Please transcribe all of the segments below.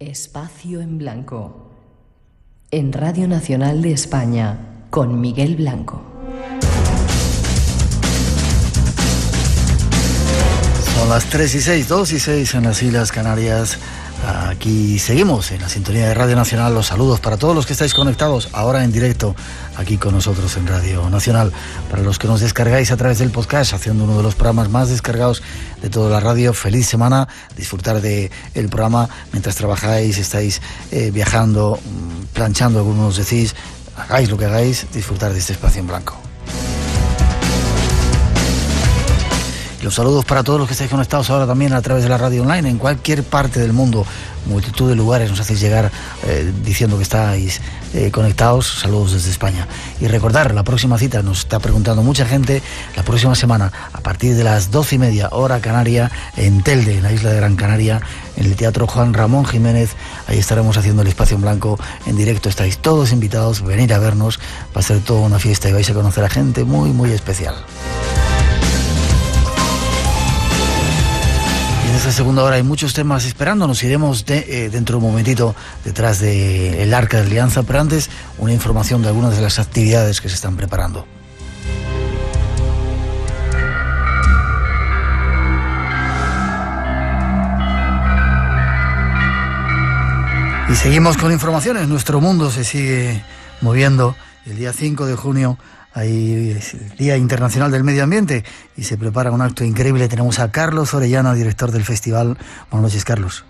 Espacio en Blanco, en Radio Nacional de España, con Miguel Blanco. Son las 3:06, 2:06 en las Islas Canarias. Aquí seguimos en la sintonía de Radio Nacional. Los saludos para todos los que estáis conectados ahora en directo aquí con nosotros en Radio Nacional. Para los que nos descargáis a través del podcast, haciendo uno de los programas más descargados de toda la radio, feliz semana, disfrutar del programa mientras trabajáis, estáis viajando, planchando, algunos decís, hagáis lo que hagáis, disfrutar de este espacio en blanco. Los saludos para todos los que estáis conectados ahora también a través de la radio online, en cualquier parte del mundo, multitud de lugares nos hacéis llegar diciendo que estáis conectados. Saludos desde España. Y recordar, la próxima cita, nos está preguntando mucha gente, la próxima semana, a partir de las 12:30, hora canaria, en Telde, en la isla de Gran Canaria, en el Teatro Juan Ramón Jiménez. Ahí estaremos haciendo el Espacio en Blanco en directo. Estáis todos invitados, venir a vernos, va a ser toda una fiesta y vais a conocer a gente muy, muy especial. En esta segunda hora hay muchos temas esperándonos. Iremos dentro de un momentito detrás del Arca de Alianza, pero antes una información de algunas de las actividades que se están preparando. Y seguimos con informaciones. Nuestro mundo se sigue moviendo. El día 5 de junio ahí es el Día Internacional del Medio Ambiente y se prepara un acto increíble. Tenemos a Carlos Orellana, director del festival. Buenas noches, Carlos.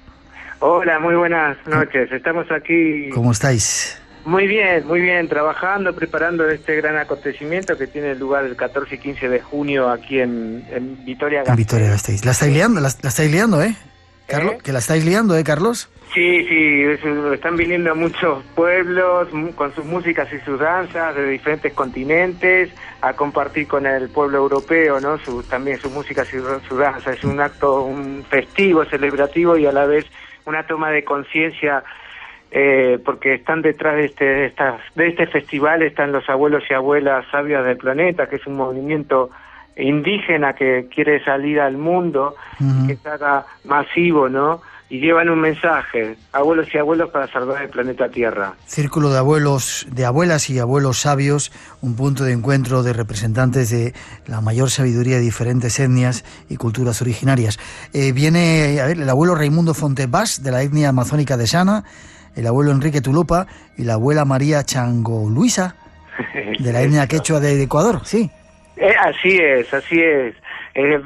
Hola, muy buenas noches. Estamos aquí. ¿Cómo estáis? Muy bien, trabajando, preparando este gran acontecimiento que tiene lugar el 14 y 15 de junio aquí en Vitoria-Gasteiz. En Vitoria-Gasteiz. La estáis liando, ¿eh? Carlos, ¿que la estáis liando, Carlos? Sí, están viniendo muchos pueblos con sus músicas y sus danzas de diferentes continentes a compartir con el pueblo europeo, ¿no? También sus músicas y su danza. Es un acto, un festivo, celebrativo y a la vez una toma de conciencia, porque están detrás de este festival están los abuelos y abuelas sabias del planeta, que es un movimiento indígena que quiere salir al mundo, que se haga masivo, ¿no? Y llevan un mensaje, abuelos y abuelos para salvar el planeta Tierra. Círculo de abuelos, de abuelas y abuelos sabios, un punto de encuentro de representantes de la mayor sabiduría de diferentes etnias y culturas originarias. Viene el abuelo Raimundo Fontevas, de la etnia amazónica de Sana, el abuelo Enrique Tulupa y la abuela María Chango Luisa, de la etnia quechua de Ecuador, ¿sí? Así es.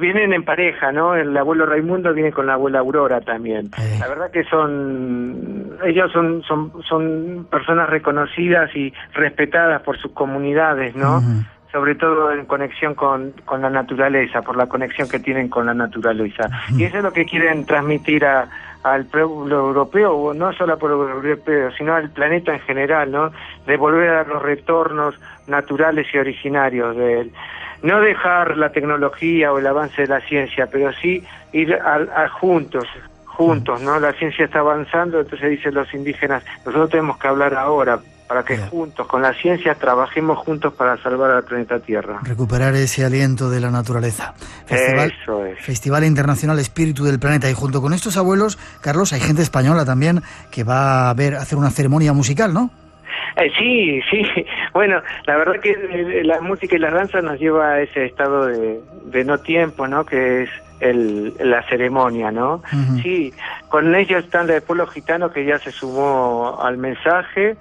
Vienen en pareja, ¿no? El abuelo Raimundo viene con la abuela Aurora también. La verdad que ellos son personas reconocidas y respetadas por sus comunidades, ¿no? Sobre todo en conexión con la naturaleza, por la conexión que tienen con la naturaleza. Y eso es lo que quieren transmitir al pueblo europeo, no solo al pueblo europeo, sino al planeta en general, ¿no? De volver a los retornos naturales y originarios de él. No dejar la tecnología o el avance de la ciencia, pero sí ir a juntos, ¿no? La ciencia está avanzando, entonces dicen los indígenas, nosotros tenemos que hablar ahora, para que juntos, con la ciencia, trabajemos juntos para salvar al planeta Tierra. Recuperar ese aliento de la naturaleza. Eso es. Festival Internacional Espíritu del Planeta. Y junto con estos abuelos, Carlos, hay gente española también que va a hacer una ceremonia musical, ¿no? Sí. Bueno, la verdad que la música y la danza nos lleva a ese estado de no tiempo, ¿no? Que es la ceremonia, ¿no? Sí, con ellos están el pueblo gitano que ya se sumó al mensaje,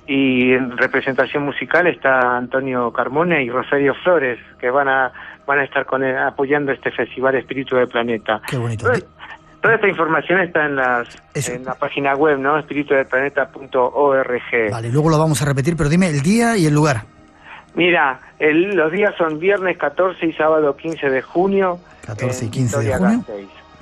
y en representación musical está Antonio Carmona y Rosario Flores, que van a estar apoyando este Festival Espíritu del Planeta. Qué bonito. Toda esta información está en la página web, ¿no? espiritudelplaneta.org. Vale, luego lo vamos a repetir, pero dime el día y el lugar. Mira, los días son viernes 14 y sábado 15 de junio. 14 y 15 de junio.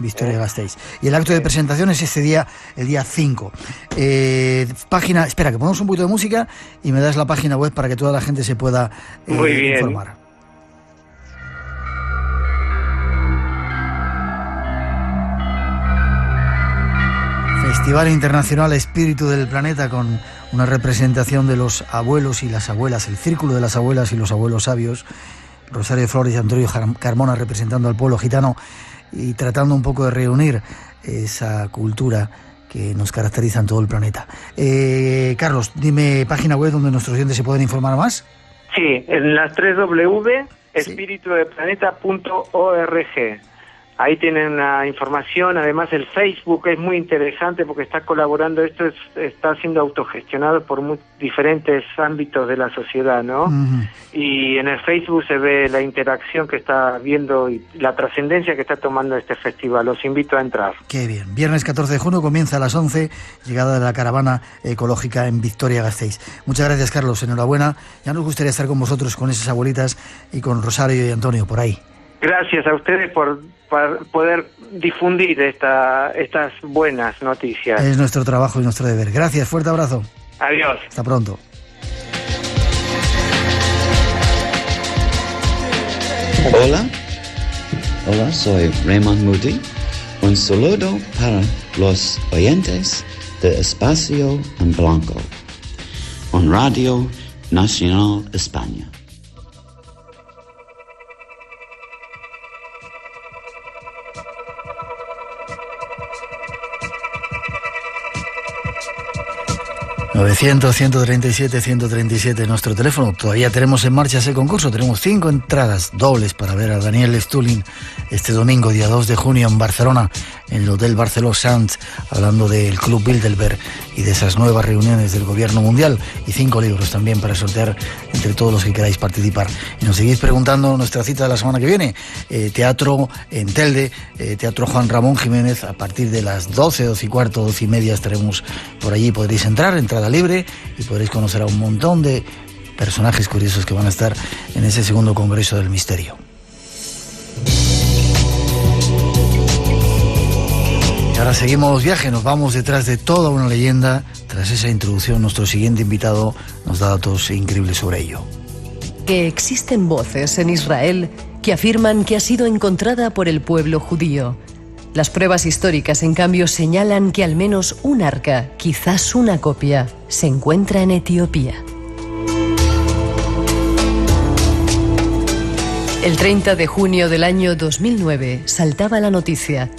Vitoria-Gasteiz. Y el acto de presentación es ese día, el día 5. Espera, que ponemos un poquito de música y me das la página web para que toda la gente se pueda informar. Festival Internacional Espíritu del Planeta, con una representación de los abuelos y las abuelas, el círculo de las abuelas y los abuelos sabios, Rosario Flores y Antonio Carmona representando al pueblo gitano y tratando un poco de reunir esa cultura que nos caracterizan todo el planeta. Carlos, dime página web donde nuestros oyentes se pueden informar más. Sí, en las 3W, espiritudeplaneta.org. Ahí tienen la información. Además, el Facebook es muy interesante porque está colaborando. Esto está siendo autogestionado por diferentes ámbitos de la sociedad, ¿no? Uh-huh. Y en el Facebook se ve la interacción que está habiendo y la trascendencia que está tomando este festival. Los invito a entrar. Qué bien. Viernes 14 de junio comienza a las 11, llegada de la caravana ecológica en Vitoria-Gasteiz. Muchas gracias, Carlos. Enhorabuena. Ya nos gustaría estar con vosotros, con esas abuelitas y con Rosario y Antonio por ahí. Gracias a ustedes por poder difundir estas buenas noticias. Es nuestro trabajo y nuestro deber. Gracias, fuerte abrazo. Adiós. Hasta pronto. Hola, soy Raymond Moody. Un saludo para los oyentes de Espacio en Blanco, en Radio Nacional España. ...900-137-137 nuestro teléfono. Todavía tenemos en marcha ese concurso. Tenemos 5 entradas dobles para ver a Daniel Stulin este domingo, día 2 de junio, en Barcelona, en el Hotel Barceló Sands, hablando del Club Bilderberg y de esas nuevas reuniones del gobierno mundial, y 5 libros también para sortear entre todos los que queráis participar. Y nos seguís preguntando nuestra cita de la semana que viene, teatro en Telde, Teatro Juan Ramón Jiménez, a partir de las 12, 12 y cuarto, 12 y media estaremos por allí. Podréis entrar, entrada libre, y podréis conocer a un montón de personajes curiosos que van a estar en ese segundo Congreso del Misterio. Y ahora seguimos viaje, nos vamos detrás de toda una leyenda. Tras esa introducción, nuestro siguiente invitado nos da datos increíbles sobre ello. Que existen voces en Israel que afirman que ha sido encontrada por el pueblo judío. Las pruebas históricas, en cambio, señalan que al menos un arca, quizás una copia, se encuentra en Etiopía. El 30 de junio del año 2009 saltaba la noticia.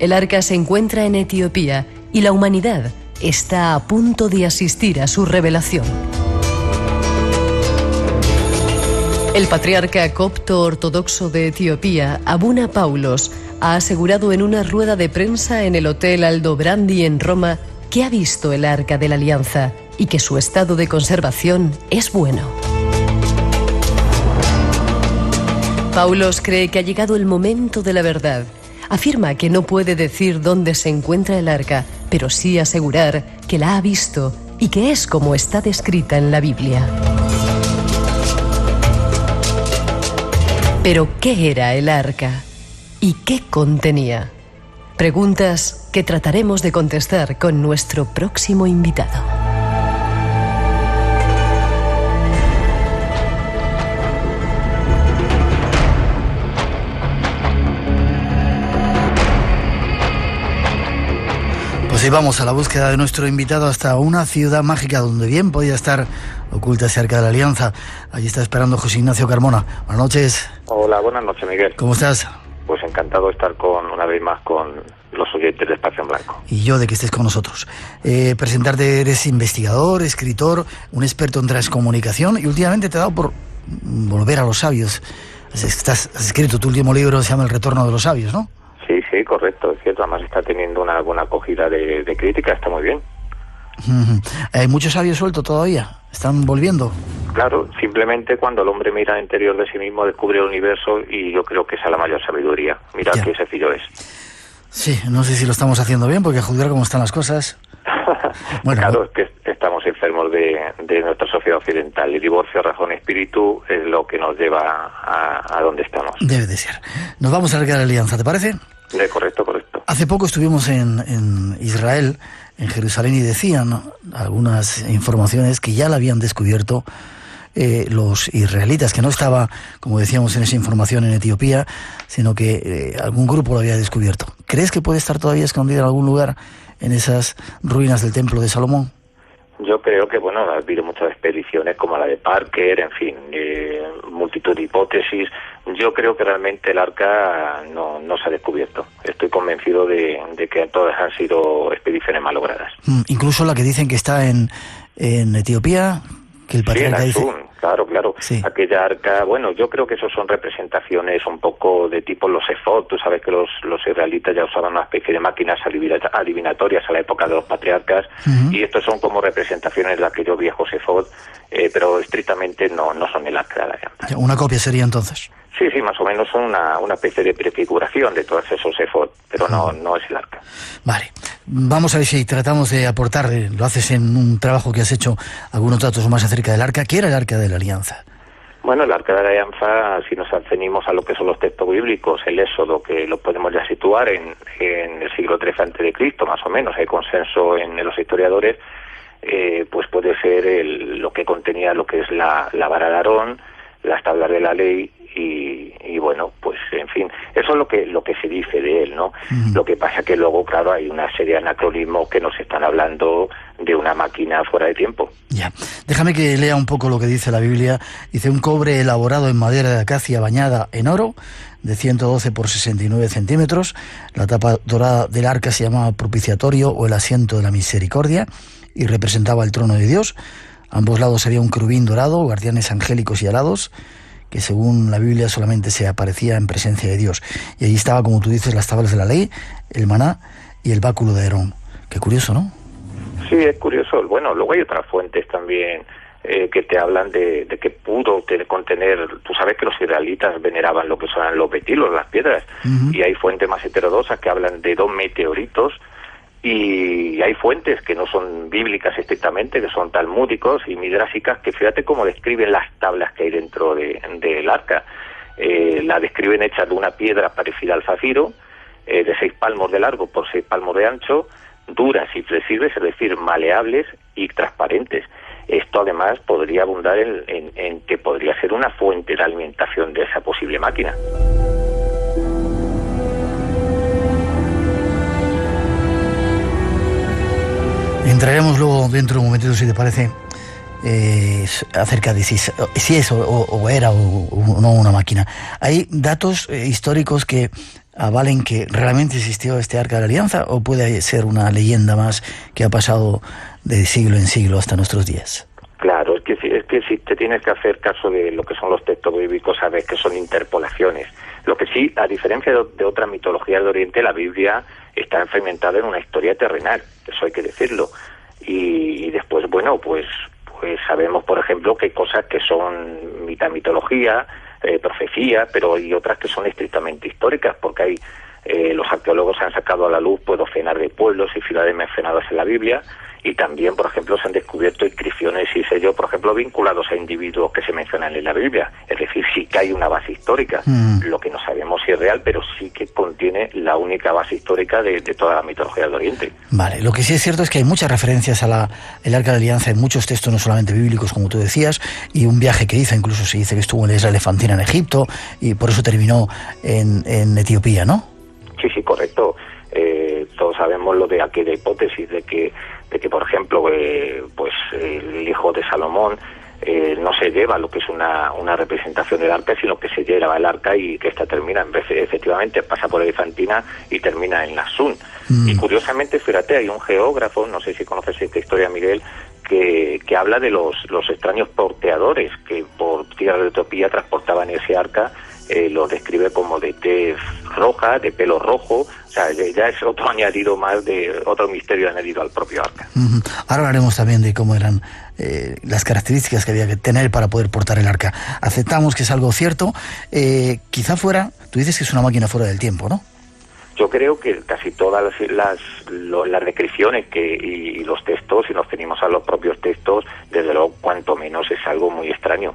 El arca se encuentra en Etiopía y la humanidad está a punto de asistir a su revelación. El patriarca copto ortodoxo de Etiopía, Abuna Paulos, ha asegurado en una rueda de prensa en el Hotel Aldobrandi en Roma que ha visto el Arca de la Alianza y que su estado de conservación es bueno. Paulos cree que ha llegado el momento de la verdad. Afirma que no puede decir dónde se encuentra el arca, pero sí asegurar que la ha visto y que es como está descrita en la Biblia. ¿Pero qué era el arca? ¿Y qué contenía? Preguntas que trataremos de contestar con nuestro próximo invitado. Pues sí, vamos a la búsqueda de nuestro invitado hasta una ciudad mágica donde bien podía estar oculta ese Arca de la Alianza. Allí está esperando José Ignacio Carmona. Buenas noches. Hola, buenas noches, Miguel. ¿Cómo estás? Pues encantado de estar una vez más con los oyentes de Espacio en Blanco. Y yo de que estés con nosotros. Presentarte, eres investigador, escritor, un experto en transcomunicación, y últimamente te ha dado por volver a los sabios. Has escrito tu último libro, se llama El Retorno de los Sabios, ¿no? Sí, correcto, es cierto. Además está teniendo una buena acogida de crítica, está muy bien. ¿Hay muchos sabios sueltos todavía? ¿Están volviendo? Claro, simplemente cuando el hombre mira al interior de sí mismo descubre el universo, y yo creo que esa es la mayor sabiduría. Mira qué sencillo es. Sí, no sé si lo estamos haciendo bien, porque a juzgar cómo están las cosas... Bueno, claro, es que estamos enfermos de nuestra sociedad occidental. El divorcio, razón y espíritu es lo que nos lleva a donde estamos. Debe de ser. Nos vamos a acercar a la Alianza, ¿te parece? Correcto. Hace poco estuvimos en Israel, en Jerusalén, y decían algunas informaciones que ya la habían descubierto los israelitas, que no estaba, como decíamos en esa información, en Etiopía, sino que algún grupo lo había descubierto. ¿Crees que puede estar todavía escondido en algún lugar en esas ruinas del Templo de Salomón? Yo creo que, bueno, ha habido muchas expediciones como la de Parker, en fin, multitud de hipótesis. Yo creo que realmente el arca no se ha descubierto. Estoy convencido de que todas han sido expediciones malogradas. Incluso la que dicen que está en Etiopía, que el patriarca dice... Claro. Sí. Aquella arca, bueno, yo creo que eso son representaciones un poco de tipo los efod. Tú sabes que los israelitas ya usaban una especie de máquinas adivinatorias a la época de los patriarcas, y estos son como representaciones de aquellos viejos efod, pero estrictamente no son el arca de la alianza. ¿Una copia sería entonces? Sí, más o menos son una especie de prefiguración de todos esos efod, pero no es el arca. Vale, vamos a ver si tratamos de aportar, lo haces en un trabajo que has hecho, algunos datos más acerca del arca. ¿Qué era el arca de la alianza? Bueno, el arca de la alianza, si nos ceñimos a lo que son los textos bíblicos, el Éxodo, que lo podemos ya situar en el siglo III a.C., más o menos, hay consenso en los historiadores, pues puede ser lo que contenía lo que es la vara de Aarón, las tablas de la ley, y bueno, pues en fin, eso es lo que se dice de él, ¿no? Lo que pasa que luego, claro, hay una serie de anacronismos que nos están hablando de una máquina fuera de tiempo. Ya, déjame que lea un poco lo que dice la Biblia. Dice: un cobre elaborado en madera de acacia bañada en oro, de 112 por 69 centímetros. La tapa dorada del arca se llamaba propiciatorio o el asiento de la misericordia y representaba el trono de Dios. A ambos lados había un querubín dorado, guardianes angélicos y alados, que según la Biblia solamente se aparecía en presencia de Dios. Y allí estaba, como tú dices, las tablas de la ley, el maná y el báculo de Aarón. Qué curioso, ¿no? Sí, es curioso. Bueno, luego hay otras fuentes también que te hablan de que pudo contener... Tú sabes que los israelitas veneraban lo que son los betilos, las piedras, y hay fuentes más heterodoxas que hablan de 2 meteoritos, y hay fuentes que no son bíblicas estrictamente, que son talmúdicos y midrásicas, que fíjate cómo describen las tablas que hay dentro del arca. La describen hecha de una piedra parecida al zafiro, de 6 palmos de largo por 6 palmos de ancho, duras y flexibles, es decir, maleables y transparentes. Esto además podría abundar en que podría ser una fuente de alimentación de esa posible máquina. Entraremos luego dentro de un momentito, si te parece, acerca de si es o era o no una máquina. ¿Hay datos históricos que avalen que realmente existió este arca de la alianza, o puede ser una leyenda más que ha pasado de siglo en siglo hasta nuestros días? Claro, es que si te tienes que hacer caso de lo que son los textos bíblicos, sabes que son interpolaciones. Lo que sí, a diferencia de otras mitologías de Oriente, la Biblia está enfragmentada en una historia terrenal, eso hay que decirlo. Y después, bueno, pues sabemos, por ejemplo, que hay cosas que son mitología, profecía, pero hay otras que son estrictamente históricas, porque hay los arqueólogos han sacado a la luz docenas de pueblos y ciudades mencionadas en la Biblia, y también, por ejemplo, se han descubierto inscripciones y sellos, por ejemplo, vinculados a individuos que se mencionan en la Biblia. Es decir, sí que hay una base histórica, lo que no sabemos si es real, pero sí que contiene la única base histórica de toda la mitología del Oriente. Vale, lo que sí es cierto es que hay muchas referencias a el Arca de la Alianza en muchos textos, no solamente bíblicos, como tú decías, y un viaje que hizo, incluso se dice que estuvo en la isla elefantina en Egipto, y por eso terminó en Etiopía, ¿no? Sí, correcto. Todos sabemos lo de aquella hipótesis de que por ejemplo, pues el hijo de Salomón no se lleva lo que es una representación del arca, sino que se lleva el arca y que esta termina, en vez efectivamente pasa por Elefantina y termina en Naasún. Y curiosamente, fíjate, hay un geógrafo, no sé si conoces esta historia, Miguel, que habla de los extraños porteadores que por tierra de Etiopía transportaban ese arca. Lo describe como de tez roja, de pelo rojo, o sea, ya es otro añadido más, de otro misterio añadido al propio arca. Ahora hablaremos también de cómo eran las características que había que tener para poder portar el arca. Aceptamos que es algo cierto, quizá fuera, tú dices que es una máquina fuera del tiempo, ¿no? Yo creo que casi todas las descripciones y los textos, si nos tenemos a los propios textos, desde luego, cuanto menos es algo muy extraño.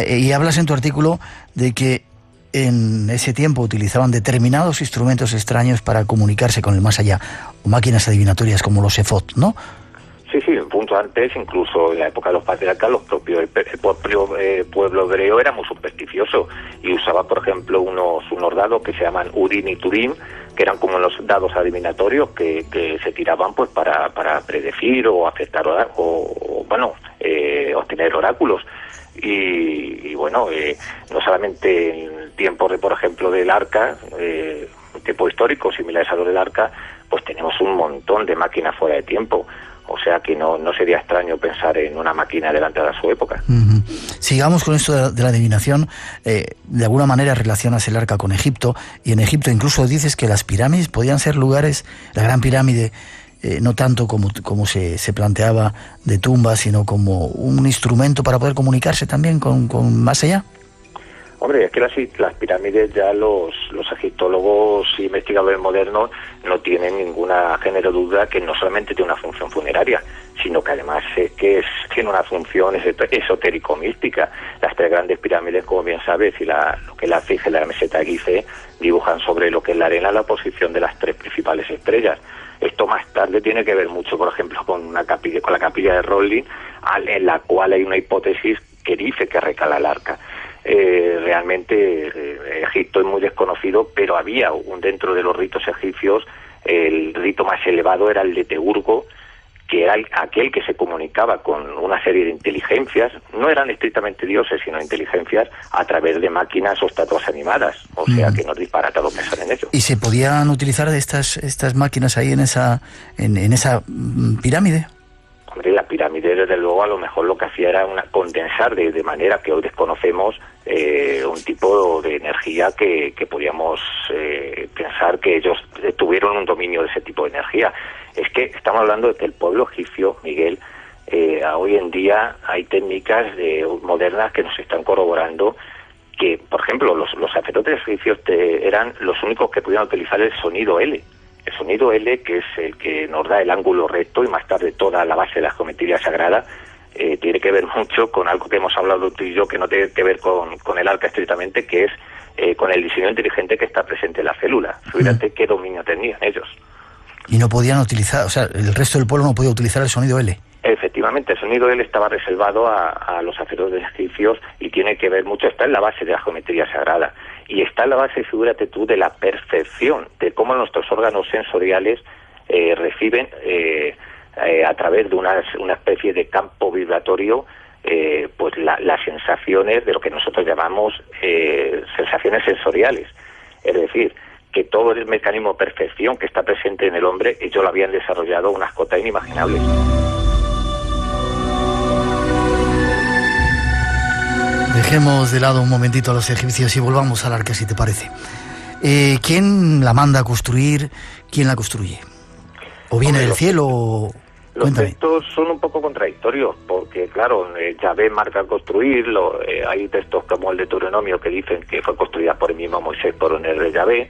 Y hablas en tu artículo de que en ese tiempo utilizaban determinados instrumentos extraños para comunicarse con el más allá, o máquinas adivinatorias como los efod, ¿no? Sí, punto antes, incluso en la época de los patriarcas, el propio pueblo hebreo era muy supersticioso y usaba, por ejemplo, unos dados que se llaman Urim y Turim, que eran como los dados adivinatorios que se tiraban pues para predecir o acertar obtener oráculos. Y bueno, no solamente en tiempos de, por ejemplo, del arca, tiempos históricos similares a los del arca, pues tenemos un montón de máquinas fuera de tiempo. O sea que no sería extraño pensar en una máquina adelantada a su época. Uh-huh. Sigamos con esto de la adivinación. De alguna manera relacionas el arca con Egipto, y en Egipto incluso dices que las pirámides podían ser lugares, la gran pirámide, no tanto como se planteaba de tumbas, sino como un instrumento para poder comunicarse también con más allá. Hombre, es que las pirámides ya los egiptólogos y investigadores modernos no tienen ninguna género de duda que no solamente tiene una función funeraria, sino que además tiene una función esotérico-mística. Las 3 grandes pirámides, como bien sabes, y lo que es la Esfinge y la meseta de Gizeh, dibujan sobre lo que es la arena la posición de las 3 principales estrellas. Esto más tarde tiene que ver mucho, por ejemplo, con la capilla de Rollin, en la cual hay una hipótesis que dice que recala el arca. Realmente Egipto es muy desconocido, pero había dentro de los ritos egipcios, el rito más elevado era el de Teurgo, que era aquel que se comunicaba con una serie de inteligencias, no eran estrictamente dioses, sino inteligencias a través de máquinas o estatuas animadas, o sea que no es disparatado pensar en ello. ¿Y se podían utilizar estas máquinas ahí en esa pirámide? Hombre, la pirámide, desde luego, a lo mejor lo que hacía era condensar de manera que hoy desconocemos un tipo de energía que podíamos pensar que ellos tuvieron un dominio de ese tipo de energía. Es que estamos hablando de que el pueblo egipcio, Miguel, hoy en día hay técnicas modernas que nos están corroborando que, por ejemplo, los sacerdotes egipcios eran los únicos que podían utilizar el sonido L. El sonido L, que es el que nos da el ángulo recto y más tarde toda la base de la geometría sagrada, tiene que ver mucho con algo que hemos hablado tú y yo, que no tiene que ver con el arca estrictamente, que es con el diseño inteligente que está presente en la célula. Fíjate qué dominio tenían ellos. Y no podían utilizar, o sea, el resto del pueblo no podía utilizar el sonido L. Efectivamente, el sonido L estaba reservado a los sacerdotes egipcios y tiene que ver mucho, está en la base de la geometría sagrada. Y está en la base, figúrate tú, de la percepción, de cómo nuestros órganos sensoriales reciben a través de una especie de campo vibratorio pues las sensaciones de lo que nosotros llamamos sensaciones sensoriales. Es decir, que todo el mecanismo de percepción que está presente en el hombre, ellos lo habían desarrollado a unas cotas inimaginables. Dejemos de lado un momentito a los egipcios y volvamos al arca, si te parece. ¿Quién la manda a construir? ¿Quién la construye? ¿O viene del cielo? Los textos son un poco contradictorios, porque claro, Yahvé marca construirlo, hay textos como el de Deuteronomio que dicen que fue construida por el mismo Moisés por orden de Yahvé,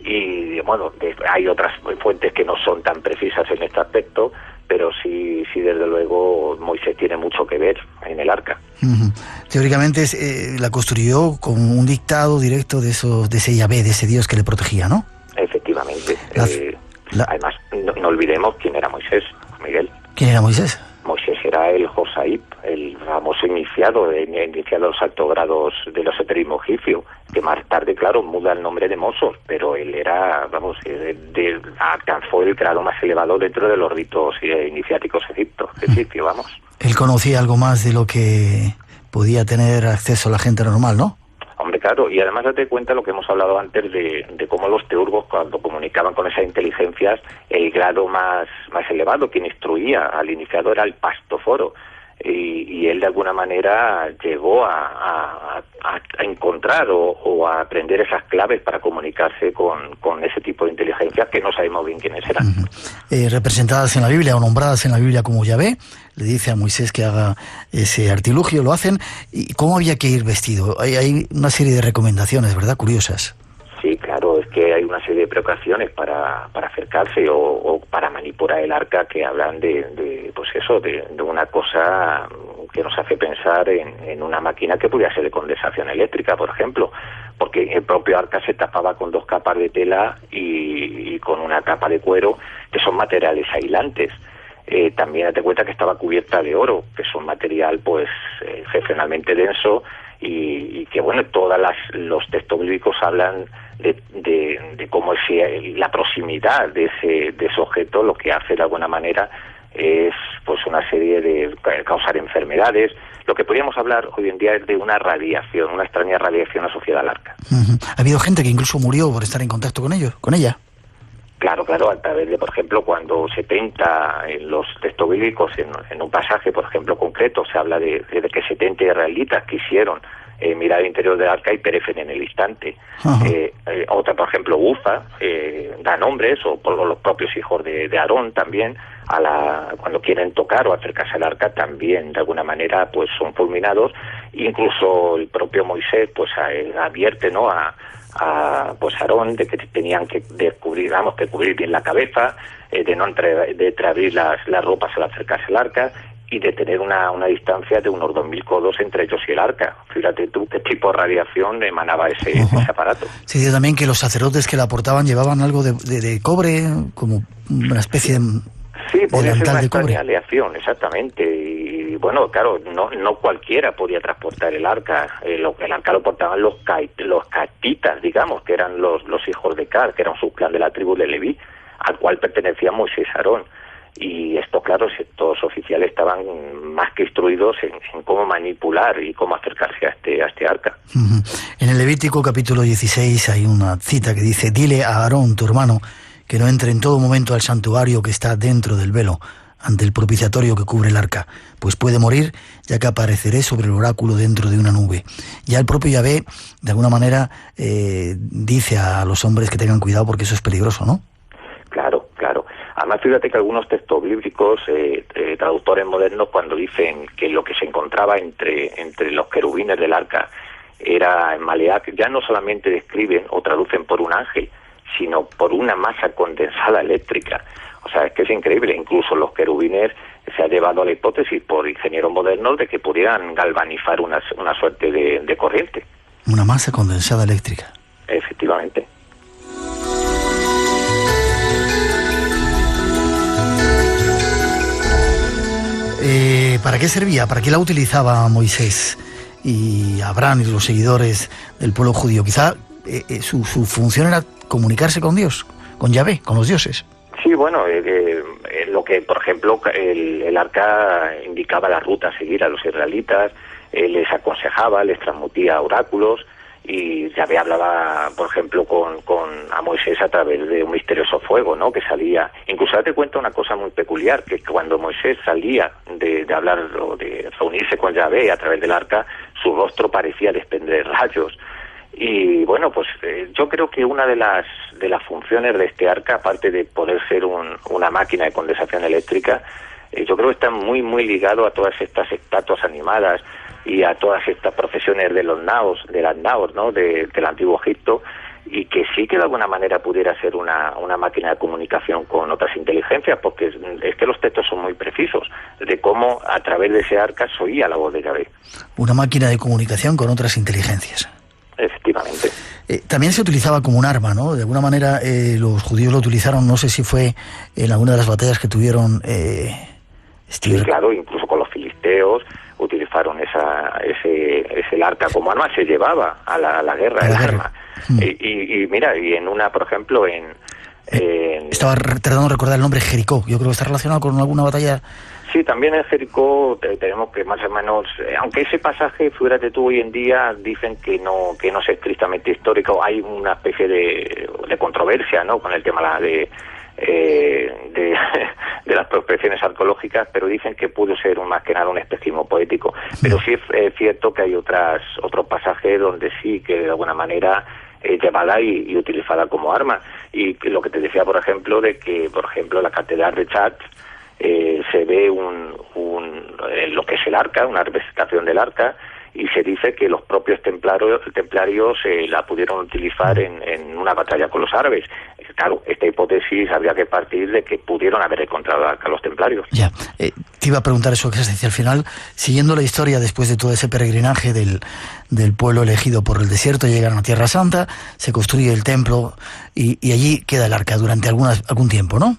y bueno, hay otras fuentes que no son tan precisas en este aspecto, pero sí desde luego Moisés tiene mucho que ver en el arca. Uh-huh. Teóricamente la construyó con un dictado directo de ese Yahvé, de ese Dios que le protegía, ¿no? Efectivamente. Además, no olvidemos quién era Moisés, Miguel. ¿Quién era Moisés? Moisés era el Josaib, el famoso iniciado de los altos grados del esoterismo egipcio, que más tarde, claro, muda el nombre de Moses, pero él era, alcanzó el grado más elevado dentro de los ritos iniciáticos egipcios, vamos. Él conocía algo más de lo que podía tener acceso la gente normal, ¿no? Hombre, claro, y además date cuenta lo que hemos hablado antes de cómo los teurgos, cuando comunicaban con esas inteligencias, el grado más elevado, quien instruía al iniciador era el pastoforo, y él de alguna manera llegó a encontrar o a aprender esas claves para comunicarse con ese tipo de inteligencias que no sabemos bien quiénes eran. Uh-huh. Representadas en la Biblia o nombradas en la Biblia como Yahvé, le dice a Moisés que haga ese artilugio, lo hacen. ¿Y cómo había que ir vestido? Hay una serie de recomendaciones, ¿verdad? Curiosas. Sí, claro, es que hay una serie de precauciones para acercarse o para manipular el arca, que hablan de una cosa que nos hace pensar en una máquina que pudiera ser de condensación eléctrica, por ejemplo, porque el propio arca se tapaba con 2 capas de tela y con una capa de cuero, que son materiales aislantes. también date cuenta que estaba cubierta de oro, que es un material pues excepcionalmente denso, y que bueno, los textos bíblicos hablan de cómo la proximidad de ese objeto lo que hace de alguna manera es pues una serie de causar enfermedades. Lo que podríamos hablar hoy en día es de una radiación, una extraña radiación asociada al arca. ¿Ha habido gente que incluso murió por estar en contacto con ella? Claro, a través de, por ejemplo, cuando se tenta en los textos bíblicos, en un pasaje, por ejemplo, concreto, se habla de que 70 israelitas quisieron mirar el interior del arca y perecen en el instante. Otra, por ejemplo, Ufa, da nombres, o por los propios hijos de Aarón también, cuando quieren tocar o acercarse al arca, también de alguna manera pues son fulminados. Incluso el propio Moisés pues advierte, ¿no?, a Aarón de que tenían que cubrir bien la cabeza, de no entreabrir las ropas al acercarse al arca, y de tener una distancia de unos 2.000 codos entre ellos y el arca. Fíjate tú qué tipo de radiación emanaba ese aparato. Se dice también que los sacerdotes que la portaban llevaban algo de cobre, como una especie de... Sí, puede ser una extraña aleación, exactamente. Y bueno, claro, no cualquiera podía transportar el arca. El arca lo portaban los catitas, digamos, que eran los hijos de Car, que era un subclan de la tribu de Leví, al cual pertenecía Moisés y Aarón. Y esto, claro, estos oficiales estaban más que instruidos en cómo manipular y cómo acercarse a este arca. En el Levítico capítulo 16 hay una cita que dice: «Dile a Aarón, tu hermano, que no entre en todo momento al santuario que está dentro del velo, ante el propiciatorio que cubre el arca, pues puede morir, ya que apareceré sobre el oráculo dentro de una nube». Ya el propio Yahvé, de alguna manera, dice a los hombres que tengan cuidado porque eso es peligroso, ¿no? Claro. Además, fíjate que algunos textos bíblicos, traductores modernos, cuando dicen que lo que se encontraba entre los querubines del arca era en Maleac, ya no solamente describen o traducen por un ángel, sino por una masa condensada eléctrica. O sea, es que es increíble. Incluso los querubines se ha llevado a la hipótesis por ingenieros modernos de que pudieran galvanizar una suerte de corriente. Una masa condensada eléctrica. Efectivamente. ¿Para qué servía? ¿Para qué la utilizaba Moisés y Abraham y los seguidores del pueblo judío? Quizá su función era comunicarse con Dios, con Yahvé, con los dioses. Sí, bueno, lo que, por ejemplo, el arca indicaba la ruta a seguir a los israelitas, les aconsejaba, les transmitía oráculos, y Yahvé hablaba, por ejemplo, a Moisés a través de un misterioso fuego, ¿no?, que salía. Incluso te cuenta una cosa muy peculiar, que cuando Moisés salía de hablar o de reunirse con Yahvé a través del arca, su rostro parecía desprender rayos. Y bueno, pues yo creo que una de las funciones de este arca, aparte de poder ser una máquina de condensación eléctrica, yo creo que está muy muy ligado a todas estas estatuas animadas y a todas estas profesiones de las naos, ¿no?, del antiguo Egipto, y que sí que de alguna manera pudiera ser una máquina de comunicación con otras inteligencias, porque es que los textos son muy precisos de cómo a través de ese arca se oía la voz de Yahvé. Una máquina de comunicación con otras inteligencias. Efectivamente. También se utilizaba como un arma, ¿no? De alguna manera los judíos lo utilizaron, no sé si fue en alguna de las batallas que tuvieron... Sí, claro, incluso con los filisteos utilizaron ese arca como arma, se llevaba a la guerra el arma. Y mira, y en una, por ejemplo, estaba tratando de recordar el nombre, Jericó, yo creo que está relacionado con alguna batalla. Sí, también en Jericó tenemos que más o menos, aunque ese pasaje, fíjate tú, hoy en día dicen que no es estrictamente histórico, hay una especie de controversia, ¿no?, con el tema de las prospecciones arqueológicas, pero dicen que pudo ser más que nada un espejismo poético. Pero sí es cierto que hay otros pasajes donde sí que de alguna manera llevada y utilizada como arma. Y lo que te decía, por ejemplo, de que, por ejemplo, la catedral de Chartres se ve lo que es el arca, una representación del arca, y se dice que los propios templarios la pudieron utilizar en una batalla con los árabes. Claro, esta hipótesis habría que partir de que pudieron haber encontrado a los templarios. Ya, te iba a preguntar eso que se decía al final. Siguiendo la historia, después de todo ese peregrinaje del pueblo elegido por el desierto, llegan a Tierra Santa, se construye el templo y allí queda el arca durante algún tiempo, ¿no?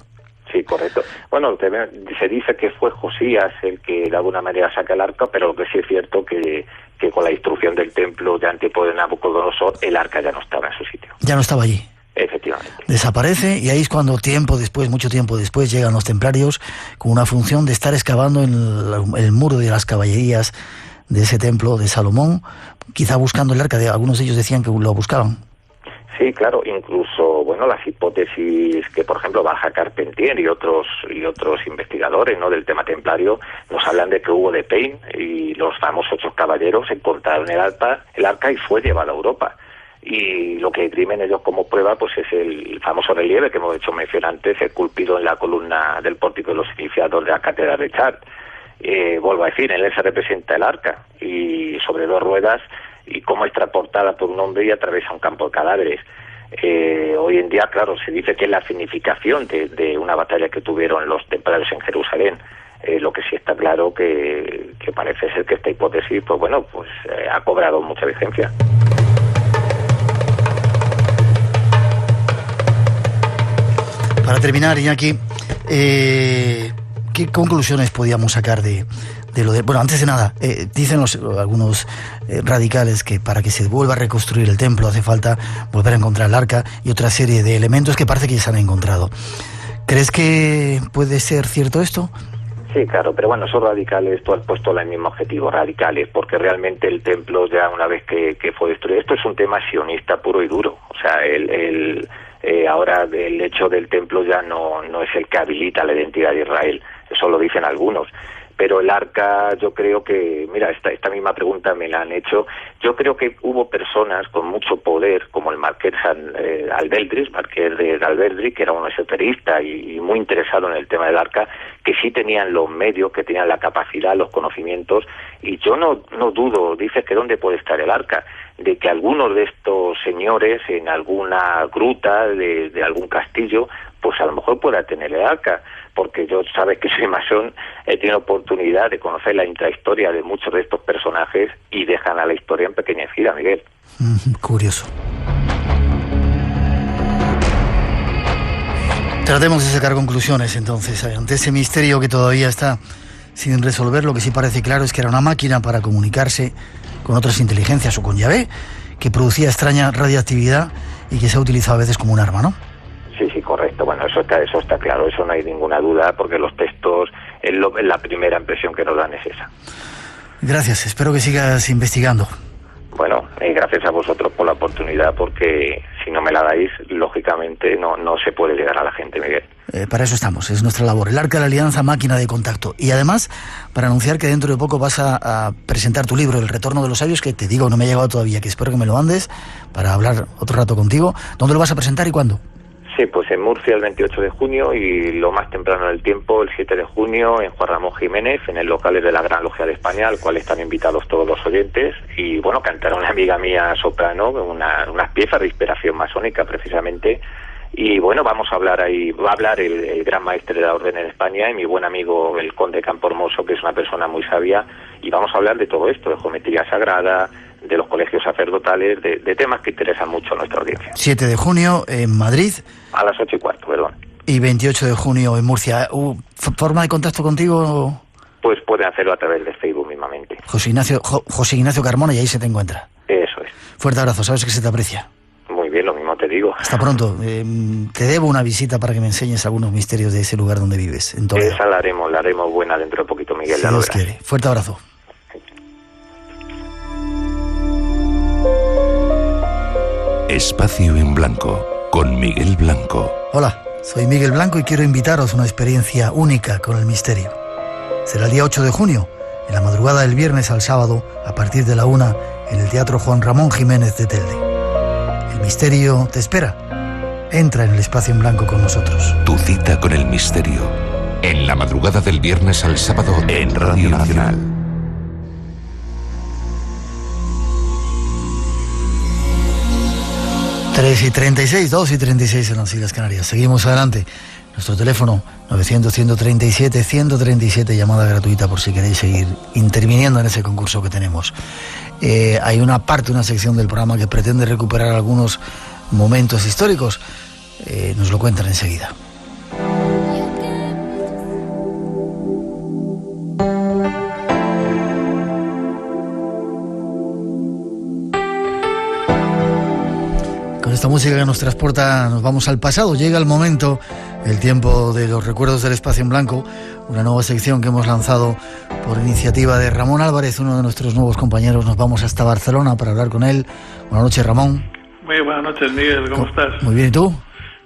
Sí, correcto. Bueno, se dice que fue Josías el que de alguna manera saca el arca, pero lo que sí es cierto que con la instrucción del templo de Antípodo de Nabucodonosor, el arca ya no estaba en su sitio. Ya no estaba allí. Efectivamente. Desaparece, y ahí es cuando mucho tiempo después, llegan los templarios con una función de estar excavando en el muro de las caballerías de ese templo de Salomón, quizá buscando el arca. Algunos de ellos decían que lo buscaban. Sí, claro, incluso, bueno, las hipótesis que, por ejemplo, Baja Carpentier y otros investigadores, ¿no?, del tema templario, nos hablan de que Hugo de Payne y los famosos 8 caballeros encontraron el arca y fue llevado a Europa. Y lo que esgrimen ellos como prueba, pues es el famoso relieve que hemos hecho mención antes, esculpido en la columna del pórtico de los iniciados de la Catedral de Chartres. Vuelvo a decir, en él se representa el arca, y sobre 2 ruedas, y cómo es transportada por un hombre y atraviesa un campo de cadáveres. Hoy en día, claro, se dice que es la significación de una batalla que tuvieron los templarios en Jerusalén. Lo que sí está claro que parece ser que esta hipótesis, pues bueno, pues ha cobrado mucha vigencia. Para terminar, Iñaki, ¿qué conclusiones podíamos sacar de lo de... Bueno, antes de nada, dicen algunos radicales que para que se vuelva a reconstruir el templo hace falta volver a encontrar el arca y otra serie de elementos que parece que ya se han encontrado. ¿Crees que puede ser cierto esto? Sí, claro, pero bueno, esos radicales, tú has puesto el mismo objetivo, radicales, porque realmente el templo ya una vez que fue destruido, esto es un tema sionista puro y duro. O sea, ahora el hecho del templo ya no es el que habilita la identidad de Israel, eso lo dicen algunos. Pero el arca, yo creo que, mira, esta misma pregunta me la han hecho, yo creo que hubo personas con mucho poder, como el marqués marqués de Alberdi, que era un esoterista y muy interesado en el tema del arca, que sí tenían los medios, que tenían la capacidad, los conocimientos, y yo no dudo, dices que dónde puede estar el arca, de que algunos de estos señores en alguna gruta de algún castillo, pues a lo mejor pueda tener el arca, porque yo, sabes que soy masón, he tenido oportunidad de conocer la intrahistoria de muchos de estos personajes y dejan a la historia empequeñecida, Miguel. Curioso. Tratemos de sacar conclusiones entonces ante ese misterio que todavía está sin resolver. Lo que sí parece claro es que era una máquina para comunicarse con otras inteligencias o con Yahvé, que producía extraña radiactividad y que se ha utilizado a veces como un arma, ¿no? Sí, correcto. Bueno, eso está claro, eso no hay ninguna duda, porque los textos, la primera impresión que nos dan es esa. Gracias, espero que sigas investigando. Bueno, gracias a vosotros por la oportunidad, porque si no me la dais, lógicamente no se puede llegar a la gente, Miguel. Para eso estamos, es nuestra labor. El Arca de la Alianza, máquina de contacto. Y además, para anunciar que dentro de poco vas a presentar tu libro, El Retorno de los Sabios, que te digo, no me ha llegado todavía, que espero que me lo mandes para hablar otro rato contigo. ¿Dónde lo vas a presentar y cuándo? Sí, pues en Murcia el 28 de junio y lo más temprano del tiempo, el 7 de junio, en Juan Ramón Jiménez, en el locales de la Gran Logia de España, al cual están invitados todos los oyentes. Y bueno, cantará una amiga mía soprano, unas piezas de inspiración masónica precisamente. Y bueno, vamos a hablar ahí, va a hablar el gran maestre de la Orden en España y mi buen amigo el conde Campohermoso, que es una persona muy sabia, y vamos a hablar de todo esto, de geometría sagrada, de los colegios sacerdotales, de temas que interesan mucho a nuestra audiencia. 7 de junio en Madrid. A las 8:15, perdón. Y 28 de junio en Murcia. ¿Forma de contacto contigo? Pues pueden hacerlo a través de Facebook mismamente. José Ignacio Carmona, y ahí se te encuentra. Eso es. Fuerte abrazo, sabes que se te aprecia. Muy bien, lo mismo te digo. Hasta pronto. Te debo una visita para que me enseñes algunos misterios de ese lugar donde vives, en Toledo. Esa la haremos buena dentro de poquito, Miguel. Si Dios quiere. Fuerte abrazo. Espacio en Blanco, con Miguel Blanco. Hola, soy Miguel Blanco y quiero invitaros a una experiencia única con el misterio. Será el día 8 de junio, en la madrugada del viernes al sábado, a partir de la 1, en el Teatro Juan Ramón Jiménez de Telde. El misterio te espera. Entra en el Espacio en Blanco con nosotros. Tu cita con el misterio, en la madrugada del viernes al sábado en Radio Nacional. Tres y 36, 2 y 36 en las Islas Canarias. Seguimos adelante. Nuestro teléfono 900-137-137, llamada gratuita por si queréis seguir interviniendo en ese concurso que tenemos. Hay una sección del programa que pretende recuperar algunos momentos históricos. Nos lo cuentan enseguida. esta música que nos transporta, nos vamos al pasado. Llega el momento, el tiempo de los recuerdos del espacio en blanco, una nueva sección que hemos lanzado por iniciativa de Ramón Álvarez, uno de nuestros nuevos compañeros. Nos vamos hasta Barcelona para hablar con él. Buenas noches, Ramón. Muy buenas noches, Miguel. ¿Cómo estás? Muy bien, ¿y tú?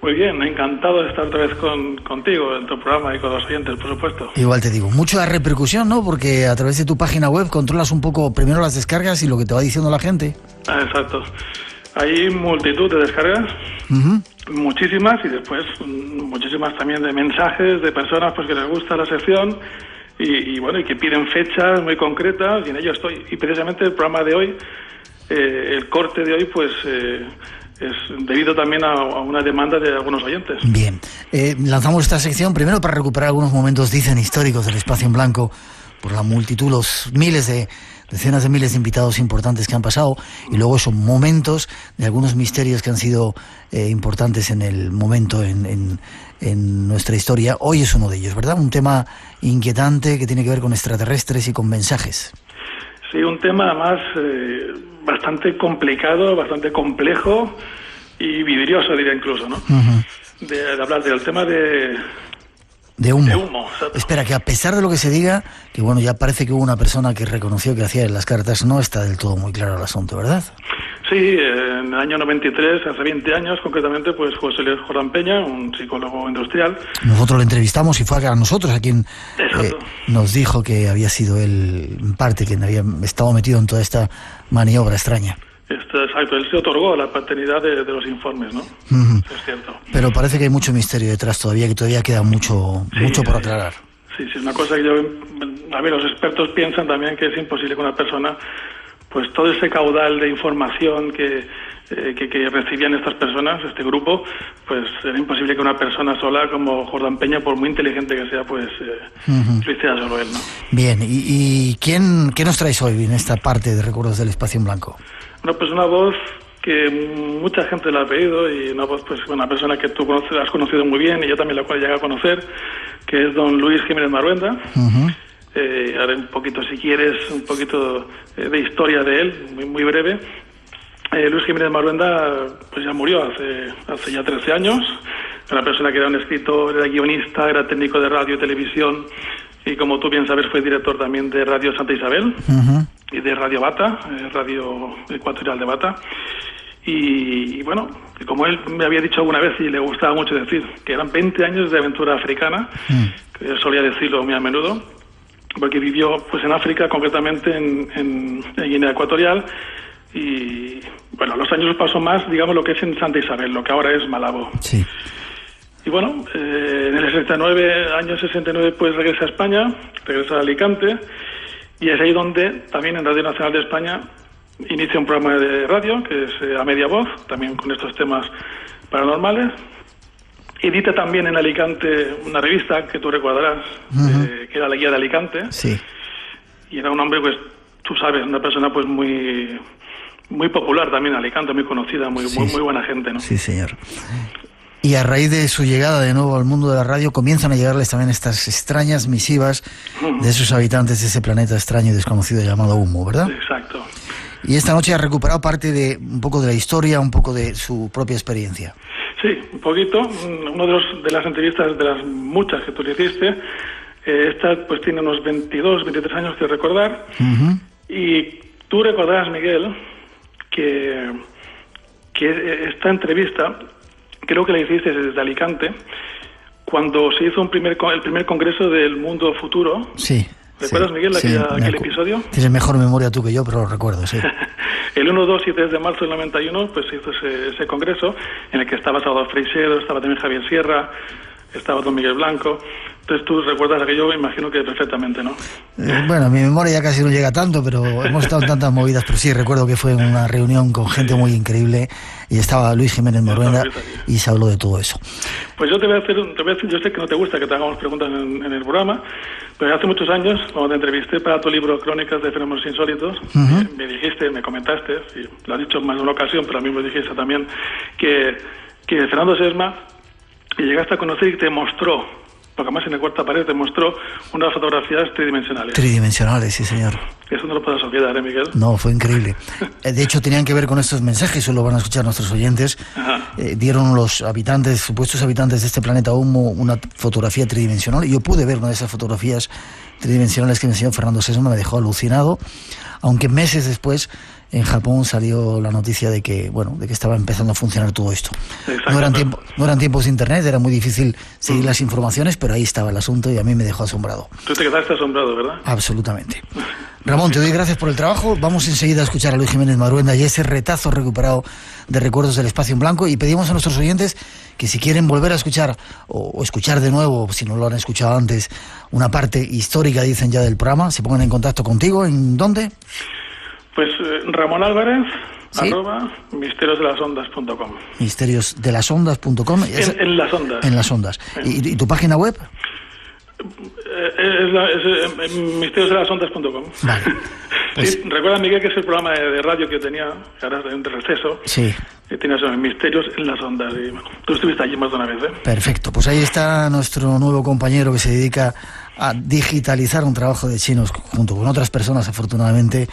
Muy bien, encantado de estar otra vez contigo en tu programa y con los oyentes, por supuesto. Igual te digo, mucha repercusión, ¿no? Porque a través de tu página web controlas un poco primero las descargas y lo que te va diciendo la gente. Exacto. Hay multitud de descargas, muchísimas, y después muchísimas también de mensajes de personas pues que les gusta la sección y bueno, y que piden fechas muy concretas, y en ello estoy. Y precisamente el programa de hoy, el corte de hoy, pues es debido también a una demanda de algunos oyentes. Bien, lanzamos esta sección primero para recuperar algunos momentos, dicen, históricos del espacio en blanco, por la multitud, los decenas de miles de invitados importantes que han pasado, y luego son momentos de algunos misterios que han sido importantes en el momento en nuestra historia. Hoy es uno de ellos, ¿verdad? Un tema inquietante que tiene que ver con extraterrestres y con mensajes. Sí, un tema además bastante complicado, bastante complejo y vidrioso, diría incluso, ¿no? De hablar del tema de humo. De humo. Espera, que a pesar de lo que se diga, que bueno, ya parece que hubo una persona que reconoció que hacía las cartas, no está del todo muy claro el asunto, ¿verdad? Sí, en el año 93, hace 20 años concretamente, pues José Luis Jordán Peña, un psicólogo industrial. Nosotros lo entrevistamos y fue a nosotros a quien nos dijo que había sido él, en parte, quien había estado metido en toda esta maniobra extraña. Exacto, él se otorgó la paternidad de los informes, ¿no? Es cierto. Pero parece que hay mucho misterio detrás todavía, que todavía queda mucho por aclarar. Sí, es una cosa que los expertos piensan también que es imposible que una persona, pues todo ese caudal de información que recibían estas personas, este grupo, pues era imposible que una persona sola como Jordán Peña, por muy inteligente que sea, pues lo hiciera solo él, ¿no? Bien, ¿y qué nos traes hoy en esta parte de Recuerdos del Espacio en Blanco? Bueno, pues una voz que mucha gente la ha pedido, y una voz, pues una persona que tú has conocido muy bien y yo también la cual llegué a conocer, que es don Luis Jiménez Marruenda. Haré un poquito, si quieres, un poquito de historia de él, muy breve. Luis Jiménez Marruenda pues ya murió hace ya 13 años. Era una persona que era un escritor, era guionista, era técnico de radio y televisión, y como tú bien sabes fue director también de Radio Santa Isabel y de Radio Bata, Radio Ecuatorial de Bata. Y bueno, como él me había dicho alguna vez y le gustaba mucho decir, que eran 20 años de aventura africana, que él solía decirlo muy a menudo, porque vivió pues en África, concretamente en Guinea Ecuatorial, y bueno, los años pasó más, digamos, lo que es en Santa Isabel, lo que ahora es Malabo. Sí. Y bueno, en el año 69, pues regresa a España, regresa a Alicante, y es ahí donde también en Radio Nacional de España inicia un programa de radio, que es A Media Voz, también con estos temas paranormales. Edita también en Alicante una revista que tú recordarás, que era La Guía de Alicante. Sí. Y era un hombre, pues, tú sabes, una persona pues muy popular también en Alicante, muy conocida, muy buena gente, ¿no? Sí, señor. Y a raíz de su llegada de nuevo al mundo de la radio, comienzan a llegarles también estas extrañas misivas de esos habitantes de ese planeta extraño y desconocido llamado Humo, ¿verdad? Exacto. Y esta noche ha recuperado parte de un poco de la historia, un poco de su propia experiencia. Sí, un poquito. Uno de las entrevistas, de las muchas que tú le hiciste, esta pues tiene unos 22, 23 años que recordar. Y tú recordarás, Miguel, que esta entrevista creo que la hiciste desde Alicante, cuando se hizo el primer congreso del Mundo Futuro. Sí. ¿Recuerdas, Miguel, aquel episodio? Tienes mejor memoria tú que yo, pero lo recuerdo, sí. El 1, 2 y 3 de marzo del 91, pues se hizo ese congreso, en el que estaba Salvador Freixedo, estaba también Javier Sierra, estaba don Miguel Blanco. Entonces tú recuerdas aquello, me imagino que perfectamente, ¿no? Bueno, mi memoria ya casi no llega tanto, pero hemos estado en tantas movidas, pero sí, recuerdo que fue una reunión con gente muy increíble, y estaba Luis Jiménez Marruenda, y se habló de todo eso. Pues yo te voy a decir, yo sé que no te gusta que te hagamos preguntas en el programa, pero hace muchos años, cuando te entrevisté para tu libro Crónicas de Fenómenos Insólitos, me dijiste, me comentaste, y lo has dicho más de una ocasión, pero a mí me dijiste también, que Fernando Sesma, que llegaste a conocer y te mostró porque además en la cuarta pared te mostró unas fotografías tridimensionales. Tridimensionales, sí, señor. Eso no lo puedes olvidar, Miguel. No, fue increíble. De hecho, tenían que ver con estos mensajes, eso lo van a escuchar nuestros oyentes. Dieron los habitantes, supuestos habitantes de este planeta Humo, una fotografía tridimensional, y yo pude ver una de esas fotografías tridimensionales que me enseñó Fernando Sesma, me dejó alucinado, aunque meses después en Japón salió la noticia de que, bueno, de que estaba empezando a funcionar todo esto. No eran tiempos de internet, era muy difícil seguir las informaciones, pero ahí estaba el asunto y a mí me dejó asombrado. Tú te quedaste asombrado, ¿verdad? Absolutamente. Ramón, te doy gracias por el trabajo. Vamos enseguida a escuchar a Luis Jiménez Maruenda y ese retazo recuperado de recuerdos del Espacio en Blanco, y pedimos a nuestros oyentes que si quieren volver a escuchar o escuchar de nuevo, si no lo han escuchado antes, una parte histórica, dicen ya, del programa, se pongan en contacto contigo. ¿En dónde? Pues Ramón Álvarez, ¿sí? @misteriosdelasondas.com. Misteriosdelasondas.com. En las ondas. En las ondas. Sí. ¿Y tu página web? Es misteriosdelasondas.com. Vale. Pues... Sí, recuerda, Miguel, que es el programa de radio que tenía, que ahora es de receso. Sí. Que tenía esos Misterios en las Ondas. Y bueno, tú estuviste allí más de una vez, ¿eh? Perfecto. Pues ahí está nuestro nuevo compañero que se dedica a digitalizar un trabajo de chinos junto con otras personas, afortunadamente,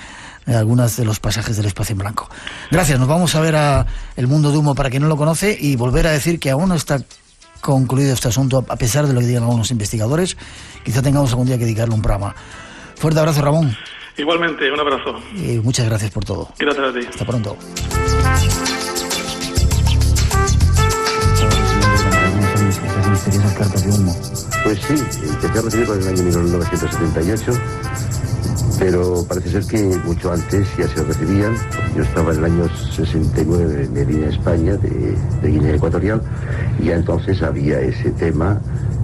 algunas de los pasajes del Espacio en Blanco. Gracias. Nos vamos a ver a El Mundo de Humo para quien no lo conoce, y volver a decir que aún no está concluido este asunto, a pesar de lo que digan algunos investigadores. Quizá tengamos algún día que dedicarle un programa. Fuerte abrazo, Ramón. Igualmente, un abrazo. Y muchas gracias por todo. Gracias a ti. Hasta pronto. Estas misteriosas cartas de humo. Pues sí, empecé a recibirlo en el año 1978, pero parece ser que mucho antes ya se recibían. Yo estaba en el año 69 en Medina, España, de Guinea Ecuatorial, y ya entonces había ese tema.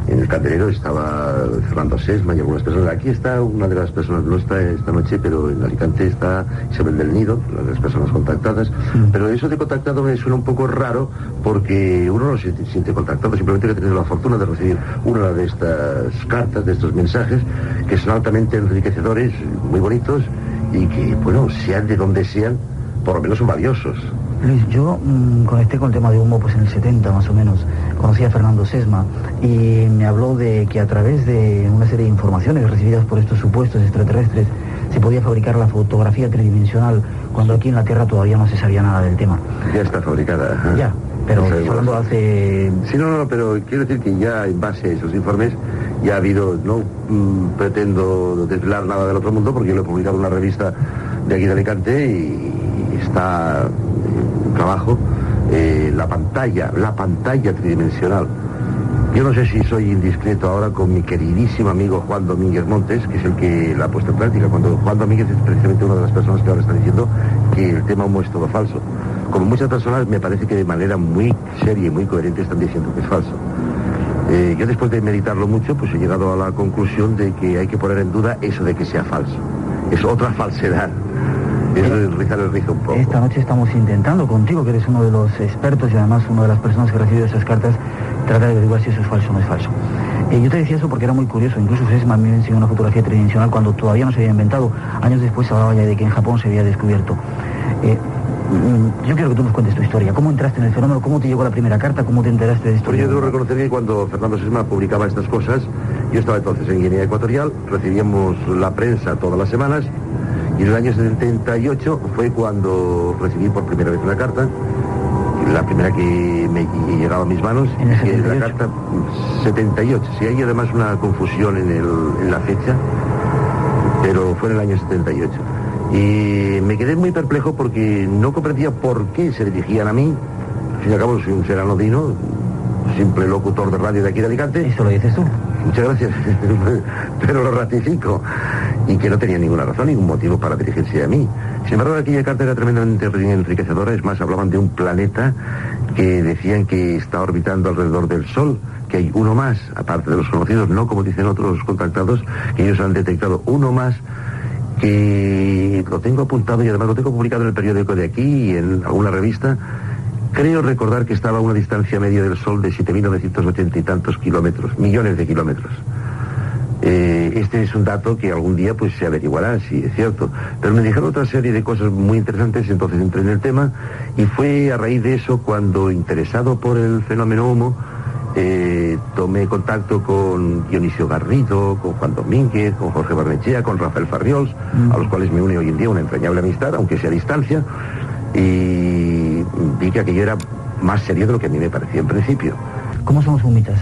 En el candelero estaba Fernando Sesma y algunas personas. Aquí está una de las personas, no está esta noche, pero en Alicante está Isabel del Nido, una de las personas contactadas. Pero eso de contactado me suena un poco raro, porque uno no se siente contactado, simplemente que he tenido la fortuna de recibir una de estas cartas, de estos mensajes, que son altamente enriquecedores, muy bonitos, y que, bueno, sean de donde sean, por lo menos son valiosos. Luis, yo conecté con el tema de humo pues en el 70 más o menos. Conocí a Fernando Sesma y me habló de que a través de una serie de informaciones recibidas por estos supuestos extraterrestres se podía fabricar la fotografía tridimensional, cuando aquí en la Tierra todavía no se sabía nada del tema. Ya está fabricada. Ajá. Ya, pero hablando hace... Sí, no, pero quiero decir que ya en base a esos informes ya ha habido, no pretendo desvelar nada del otro mundo, porque yo lo he publicado en una revista de aquí de Alicante y está en trabajo la pantalla tridimensional. Yo no sé si soy indiscreto ahora con mi queridísimo amigo Juan Domínguez Montes, que es el que la ha puesto en práctica, cuando Juan Domínguez es precisamente una de las personas que ahora está diciendo que el tema humo es todo falso. Como muchas personas, me parece que de manera muy seria y muy coherente están diciendo que es falso. Yo, después de meditarlo mucho, pues he llegado a la conclusión de que hay que poner en duda eso de que sea falso. Es otra falsedad. Es rizar el rizo un poco. Esta noche estamos intentando contigo, que eres uno de los expertos y además una de las personas que ha recibido esas cartas, tratar de averiguar si eso es falso o no es falso. Yo te decía eso porque era muy curioso. Incluso Sesma me enseñó una fotografía tridimensional cuando todavía no se había inventado. Años después se hablaba ya de que en Japón se había descubierto. Yo quiero que tú nos cuentes tu historia. ¿Cómo entraste en el fenómeno? ¿Cómo te llegó la primera carta? ¿Cómo te enteraste de esto? Pues yo debo reconocer que cuando Fernando Sesma publicaba estas cosas, yo estaba entonces en Guinea Ecuatorial, recibíamos la prensa todas las semanas, y en el año 78 fue cuando recibí por primera vez una carta, la primera que me llegaba a mis manos, que es la carta 78. Sí, hay además una confusión en la fecha, pero fue en el año 78. Y me quedé muy perplejo porque no comprendía por qué se dirigían a mí. Al fin y al cabo soy un ser anodino, simple locutor de radio de aquí de Alicante. ¿Eso lo dices tú? Muchas gracias, pero lo ratifico. Y que no tenía ninguna razón, ningún motivo para dirigirse a mí. Sin embargo, aquella carta era tremendamente enriquecedora. Es más, hablaban de un planeta que decían que está orbitando alrededor del Sol, que hay uno más, aparte de los conocidos, no como dicen otros contactados, que ellos han detectado uno más, que lo tengo apuntado y además lo tengo publicado en el periódico de aquí y en alguna revista. Creo recordar que estaba a una distancia media del Sol de 7.980 y tantos kilómetros, millones de kilómetros. Este es un dato que algún día pues se averiguará si es cierto. Pero me dijeron otra serie de cosas muy interesantes, entonces entré en el tema y fue a raíz de eso cuando, interesado por el fenómeno humo, tomé contacto con Dionisio Garrido, con Juan Domínguez, con Jorge Barnechea, con Rafael Farriols, a los cuales me une hoy en día una entrañable amistad, aunque sea a distancia, y vi que aquello era más serio de lo que a mí me parecía en principio. ¿Cómo son los humitas?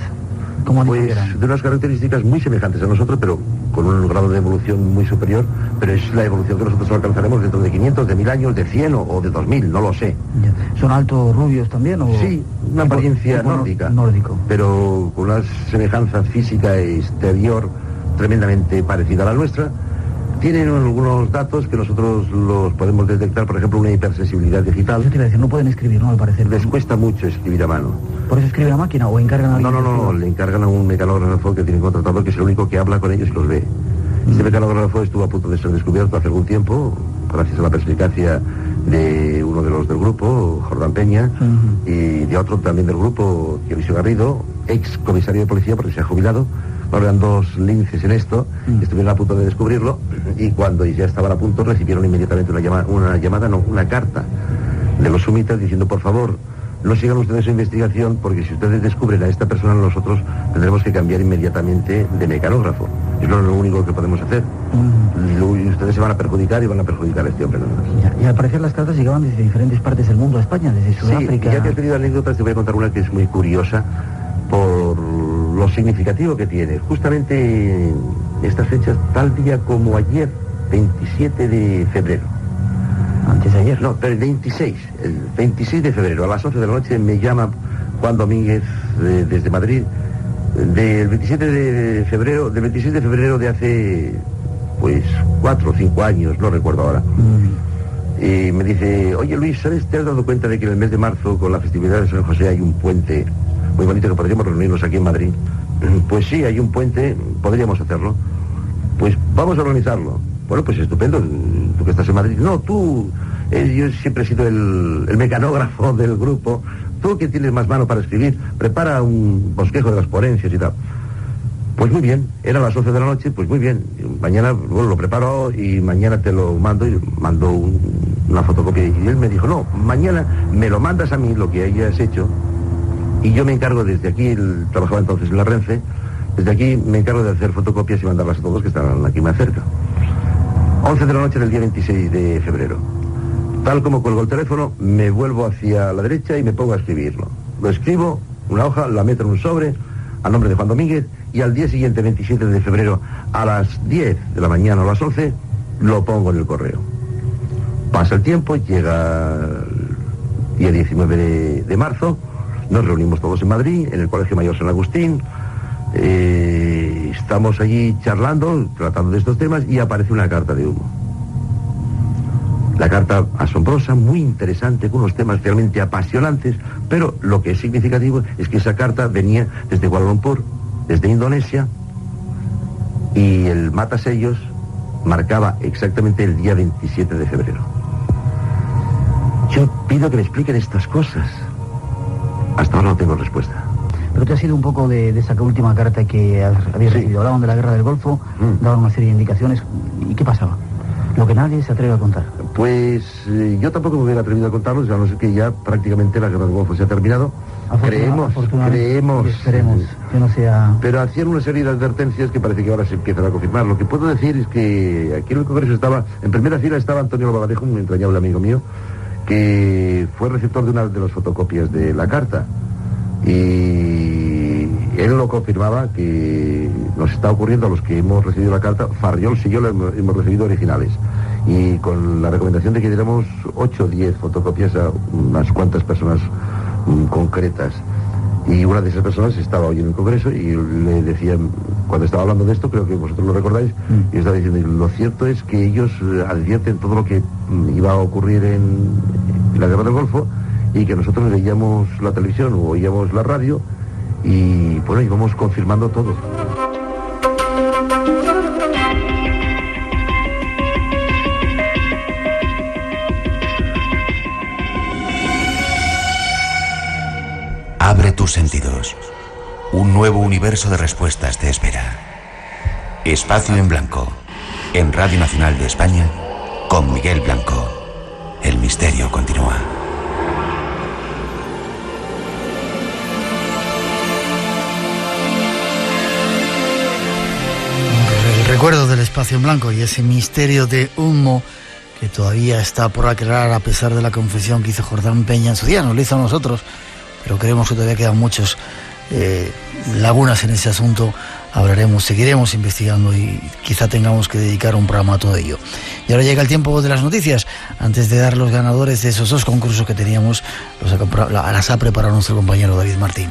Pues de unas características muy semejantes a nosotros, pero con un grado de evolución muy superior, pero es la evolución que nosotros alcanzaremos dentro de 500, de 1000 años, de 100 o de 2000, no lo sé. ¿Son altos, rubios también? ¿O? Sí, una apariencia nórdica, pero con una semejanza física exterior tremendamente parecida a la nuestra. Tienen algunos datos que nosotros los podemos detectar, por ejemplo, una hipersensibilidad digital. Eso te iba a decir, no pueden escribir, ¿no? Al parecer. Les cuesta mucho escribir a mano. ¿Por eso escriben a máquina o encargan a alguien? No, le encargan a un mecanógrafo que tienen contratado, que es el único que habla con ellos y los ve. Este mecanógrafo estuvo a punto de ser descubierto hace algún tiempo, gracias a la perspicacia de uno de los del grupo, Jordán Peña, y de otro también del grupo, Dionisio Garrido, ex comisario de policía porque se ha jubilado. Ahora eran dos linces en esto, estuvieron a punto de descubrirlo, y cuando ya estaban a punto recibieron inmediatamente una carta de los sumitas diciendo: por favor, no sigan ustedes su investigación, porque si ustedes descubren a esta persona, nosotros tendremos que cambiar inmediatamente de mecanógrafo. Es lo único que podemos hacer. Y ustedes se van a perjudicar y van a perjudicar a este hombre nada más. Y al parecer las cartas llegaban desde diferentes partes del mundo a España, desde Sudáfrica. Sí, ya que he tenido anécdotas, te voy a contar una que es muy curiosa por lo significativo que tiene. Justamente estas fechas, tal día como ayer, 27 de febrero. ¿Antes de ayer? No, pero el 26 de febrero, a las 11 de la noche, me llama Juan Domínguez desde Madrid, del 26 de febrero de hace, pues, 4 o 5 años, no recuerdo ahora. Y me dice: oye Luis, ¿sabes? ¿Te has dado cuenta de que en el mes de marzo, con la festividad de San José, hay un puente muy bonito que podríamos reunirnos aquí en Madrid? Pues sí, hay un puente, podríamos hacerlo. Pues vamos a organizarlo. Bueno, pues estupendo, tú que estás en Madrid. No, tú, yo siempre he sido el mecanógrafo del grupo. Tú que tienes más mano para escribir, prepara un bosquejo de las ponencias y tal. Pues muy bien, era a las 11 de la noche, pues muy bien. Mañana, bueno, lo preparo y mañana te lo mando, y mando una fotocopia. Y él me dijo: no, mañana me lo mandas a mí, lo que hayas hecho, y yo me encargo desde aquí, él trabajaba entonces en la Renfe, desde aquí me encargo de hacer fotocopias y mandarlas a todos que están aquí más cerca. 11 de la noche del día 26 de febrero. Tal como cuelgo el teléfono, me vuelvo hacia la derecha y me pongo a escribirlo. Lo escribo, una hoja, la meto en un sobre, a nombre de Juan Domínguez, y al día siguiente, 27 de febrero, a las 10 de la mañana o a las 11, lo pongo en el correo. Pasa el tiempo, llega el día 19 de marzo, nos reunimos todos en Madrid, en el Colegio Mayor San Agustín, estamos allí charlando, tratando de estos temas, y aparece una carta de humo. La carta asombrosa, muy interesante, con unos temas realmente apasionantes, pero lo que es significativo es que esa carta venía desde Kuala Lumpur, desde Indonesia, y el matasellos marcaba exactamente el día 27 de febrero. Yo pido que me expliquen estas cosas. Hasta ahora no tengo respuesta. Pero te ha sido un poco de esa última carta que habías recibido. Hablaban de la guerra del Golfo, daban una serie de indicaciones. ¿Y qué pasaba? Lo que nadie se atreve a contar. Pues yo tampoco me hubiera atrevido a contarlo, a no ser que ya prácticamente la guerra del Golfo se ha terminado. Creemos. Esperemos que no sea... Pero hacían una serie de advertencias que parece que ahora se empiezan a confirmar. Lo que puedo decir es que aquí en el Congreso estaba, en primera fila estaba Antonio Lobagadejo, un entrañable amigo mío, que fue receptor de una de las fotocopias de la carta. Y él lo confirmaba, que nos está ocurriendo a los que hemos recibido la carta. Farriols y yo la hemos recibido originales, y con la recomendación de que diéramos 8 o 10 fotocopias a unas cuantas personas concretas. Y una de esas personas estaba hoy en el Congreso y le decía, cuando estaba hablando de esto, creo que vosotros lo recordáis, y estaba diciendo: lo cierto es que ellos advierten todo lo que iba a ocurrir en la guerra del Golfo, y que nosotros veíamos la televisión o oíamos la radio, y bueno, íbamos confirmando todo. Abre tus sentidos. Un nuevo universo de respuestas te espera. Espacio en Blanco, en Radio Nacional de España, con Miguel Blanco. El misterio continúa. Recuerdo del espacio en blanco y ese misterio de humo que todavía está por aclarar a pesar de la confesión que hizo Jordán Peña en su día. Nos lo hizo a nosotros, pero creemos que todavía quedan muchos lagunas en ese asunto. Hablaremos, seguiremos investigando y quizá tengamos que dedicar un programa a todo ello. Y ahora llega el tiempo de las noticias. Antes de dar los ganadores de esos 2 concursos que teníamos, las ha preparado nuestro compañero David Martín.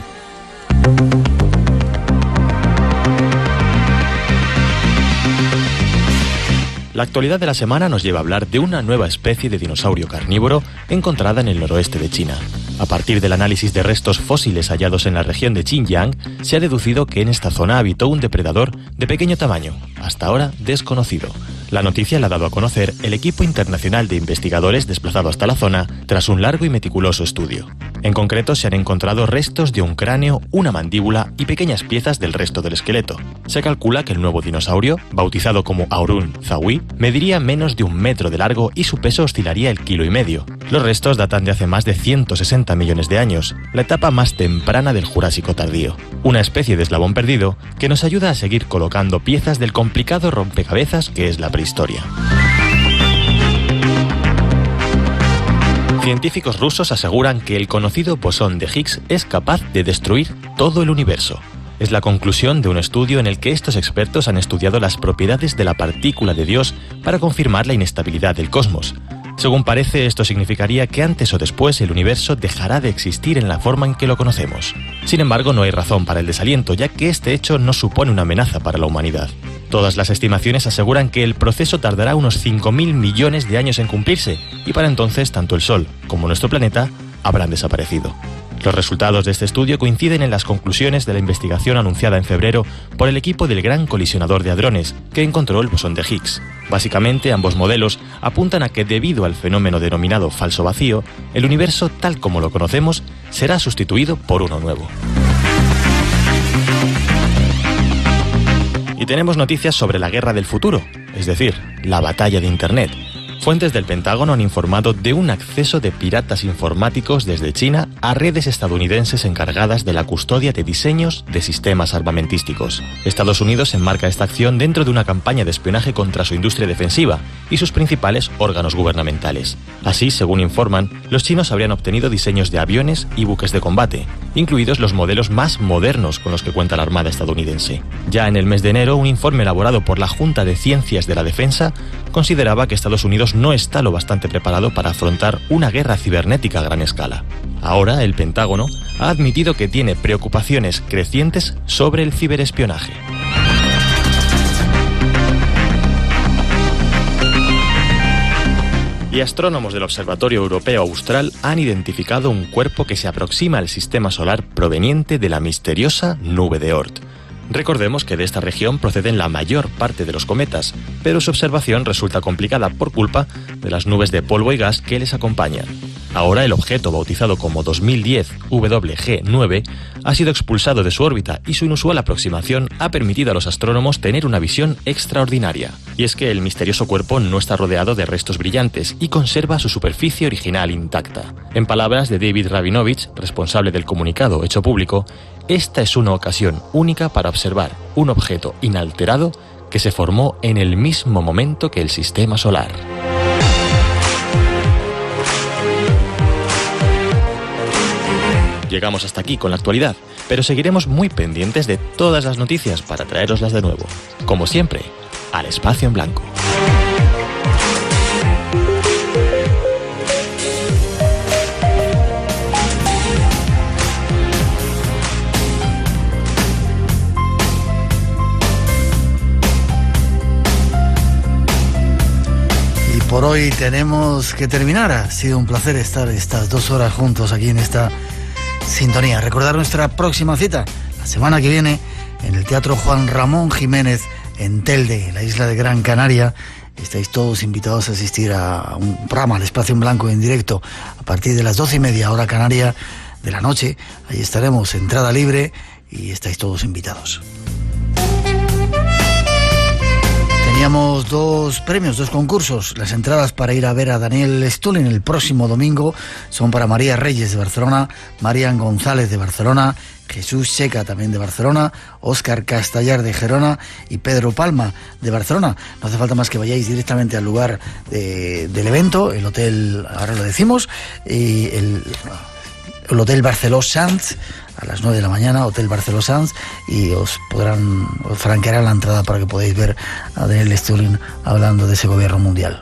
La actualidad de la semana nos lleva a hablar de una nueva especie de dinosaurio carnívoro encontrada en el noroeste de China. A partir del análisis de restos fósiles hallados en la región de Xinjiang, se ha deducido que en esta zona habitó un depredador de pequeño tamaño, hasta ahora desconocido. La noticia la ha dado a conocer el equipo internacional de investigadores desplazado hasta la zona tras un largo y meticuloso estudio. En concreto, se han encontrado restos de un cráneo, una mandíbula y pequeñas piezas del resto del esqueleto. Se calcula que el nuevo dinosaurio, bautizado como Aurun Zawi, mediría menos de 1 metro de largo y su peso oscilaría el 1,5 kilos. Los restos datan de hace más de 160 millones de años, la etapa más temprana del Jurásico tardío. Una especie de eslabón perdido que nos ayuda a seguir colocando piezas del complicado rompecabezas que es la prehistoria. Científicos rusos aseguran que el conocido bosón de Higgs es capaz de destruir todo el universo. Es la conclusión de un estudio en el que estos expertos han estudiado las propiedades de la partícula de Dios para confirmar la inestabilidad del cosmos. Según parece, esto significaría que antes o después el universo dejará de existir en la forma en que lo conocemos. Sin embargo, no hay razón para el desaliento, ya que este hecho no supone una amenaza para la humanidad. Todas las estimaciones aseguran que el proceso tardará unos 5.000 millones de años en cumplirse, y para entonces tanto el Sol como nuestro planeta habrán desaparecido. Los resultados de este estudio coinciden en las conclusiones de la investigación anunciada en febrero por el equipo del Gran Colisionador de Hadrones, que encontró el bosón de Higgs. Básicamente, ambos modelos apuntan a que debido al fenómeno denominado falso vacío, el universo tal como lo conocemos será sustituido por uno nuevo. Y tenemos noticias sobre la guerra del futuro, es decir, la batalla de Internet. Fuentes del Pentágono han informado de un acceso de piratas informáticos desde China a redes estadounidenses encargadas de la custodia de diseños de sistemas armamentísticos. Estados Unidos enmarca esta acción dentro de una campaña de espionaje contra su industria defensiva y sus principales órganos gubernamentales. Así, según informan, los chinos habrían obtenido diseños de aviones y buques de combate, incluidos los modelos más modernos con los que cuenta la Armada estadounidense. Ya en el mes de enero, un informe elaborado por la Junta de Ciencias de la Defensa consideraba que Estados Unidos no está lo bastante preparado para afrontar una guerra cibernética a gran escala. Ahora, el Pentágono ha admitido que tiene preocupaciones crecientes sobre el ciberespionaje. Y astrónomos del Observatorio Europeo Austral han identificado un cuerpo que se aproxima al sistema solar proveniente de la misteriosa nube de Oort. Recordemos que de esta región proceden la mayor parte de los cometas, pero su observación resulta complicada por culpa de las nubes de polvo y gas que les acompañan. Ahora el objeto, bautizado como 2010 WG9, ha sido expulsado de su órbita y su inusual aproximación ha permitido a los astrónomos tener una visión extraordinaria. Y es que el misterioso cuerpo no está rodeado de restos brillantes y conserva su superficie original intacta. En palabras de David Rabinovich, responsable del comunicado hecho público, esta es una ocasión única para observar un objeto inalterado que se formó en el mismo momento que el sistema solar. Llegamos hasta aquí con la actualidad, pero seguiremos muy pendientes de todas las noticias para traeroslas de nuevo. Como siempre, al espacio en blanco. Por hoy tenemos que terminar. Ha sido un placer estar estas 2 horas juntos aquí en esta sintonía. Recordar nuestra próxima cita, la semana que viene, en el Teatro Juan Ramón Jiménez, en Telde, la isla de Gran Canaria. Estáis todos invitados a asistir a un programa, al Espacio en Blanco, en directo, a partir de las 12:30, hora canaria de la noche. Ahí estaremos, entrada libre, y estáis todos invitados. Teníamos dos premios, dos concursos. Las entradas para ir a ver a Daniel Stulin el próximo domingo son para María Reyes de Barcelona, Marian González de Barcelona, Jesús Checa también de Barcelona, Óscar Castellar de Gerona y Pedro Palma de Barcelona. No hace falta más que vayáis directamente al lugar del evento, el hotel, ahora lo decimos, el Hotel Barceló Sanz, a las 9 de la mañana, Hotel Barceló Sanz, y os franquearán la entrada para que podáis ver a Daniel Stulin hablando de ese gobierno mundial.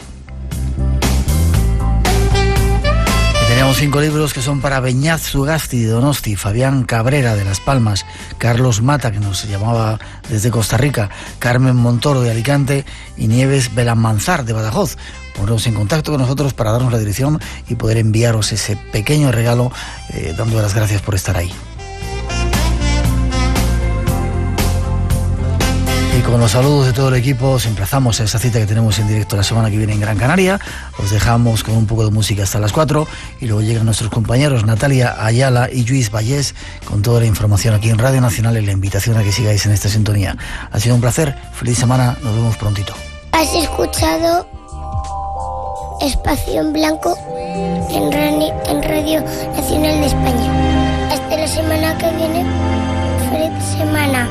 Tenemos 5 libros que son para Beñat Zugasti de Donosti, Fabián Cabrera de Las Palmas, Carlos Mata, que nos llamaba desde Costa Rica, Carmen Montoro de Alicante y Nieves Belanmanzar de Badajoz. Poneros en contacto con nosotros para darnos la dirección y poder enviaros ese pequeño regalo, dando las gracias por estar ahí. Y con los saludos de todo el equipo os emplazamos a esa cita que tenemos en directo la semana que viene en Gran Canaria. Os dejamos con un poco de música hasta las 4 y luego llegan nuestros compañeros Natalia Ayala y Lluís Vallés con toda la información aquí en Radio Nacional y la invitación a que sigáis en esta sintonía. Ha sido un placer, feliz semana, nos vemos prontito. Has escuchado Espacio en Blanco en Radio Nacional de España. Hasta la semana que viene. Feliz semana.